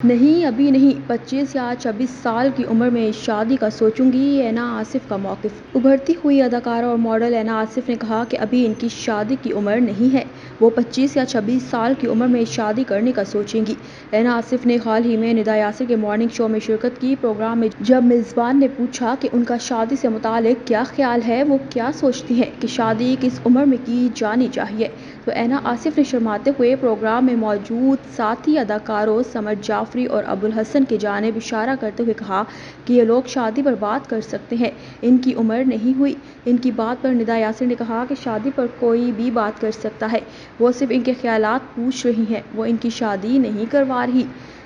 نہیں ابھی نہیں، 25 یا 26 سال کی عمر میں شادی کا سوچوں گی، اینا آصف کا موقف۔ ابھرتی ہوئی اداکارہ اور ماڈل اینا آصف نے کہا کہ ابھی ان کی شادی کی عمر نہیں ہے، وہ 25 یا 26 سال کی عمر میں شادی کرنے کا سوچیں گی۔ اینا آصف نے حال ہی میں ندا یاسر کے مارننگ شو میں شرکت کی۔ پروگرام میں جب میزبان نے پوچھا کہ ان کا شادی سے متعلق کیا خیال ہے، وہ کیا سوچتی ہیں کہ شادی کس عمر میں کی جانی چاہیے، تو اینا آصف نے شرماتے ہوئے پروگرام میں موجود ساتھی اداکاروں سمر جعفری اور ابو الحسن کی جانب اشارہ کرتے ہوئے کہا کہ یہ لوگ شادی پر بات کر سکتے ہیں، ان کی عمر نہیں ہوئی۔ ان کی بات پر ندا یاسر نے کہا کہ شادی پر کوئی بھی بات کر سکتا ہے، وہ صرف ان کے خیالات پوچھ رہی ہیں، وہ ان کی شادی نہیں کروا رہی۔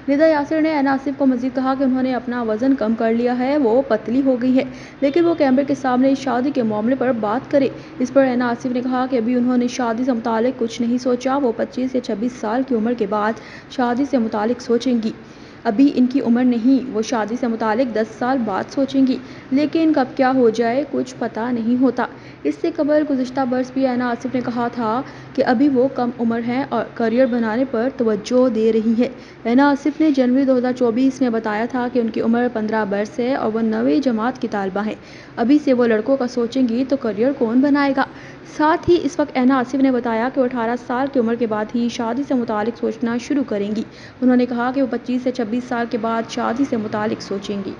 ندا یاسر نے اینا آصف کو مزید کہا کہ انہوں نے اپنا وزن کم کر لیا ہے، وہ پتلی ہو گئی ہے، لیکن وہ کیمرے کے سامنے شادی کے معاملے پر بات کرے۔ اس پر اینا آصف نے کہا کہ ابھی انہوں نے شادی سے متعلق کچھ نہیں سوچا، وہ 25 یا 26 سال کی عمر کے بعد شادی سے متعلق سوچیں گی۔ ابھی ان کی عمر نہیں، وہ شادی سے متعلق 10 سال بعد سوچیں گی، لیکن کب کیا ہو جائے کچھ پتہ نہیں ہوتا۔ اس سے قبل گزشتہ برس بھی اینا آصف نے کہا تھا کہ ابھی وہ کم عمر ہیں اور کیریئر بنانے پر توجہ دے رہی ہیں۔ اینا آصف نے جنوری 2024 میں بتایا تھا کہ ان کی عمر 15 برس ہے اور وہ 9ویں جماعت کی طالبہ ہیں۔ ابھی سے وہ لڑکوں کا سوچیں گی تو کیریئر کون بنائے گا؟ ساتھ ہی اس وقت اینا آصف نے بتایا کہ وہ 18 سال کی عمر کے بعد ہی شادی سے متعلق سوچنا شروع کریں گی۔ انہوں نے کہا کہ وہ 25 سے 26 سال کے بعد شادی سے متعلق سوچیں گی۔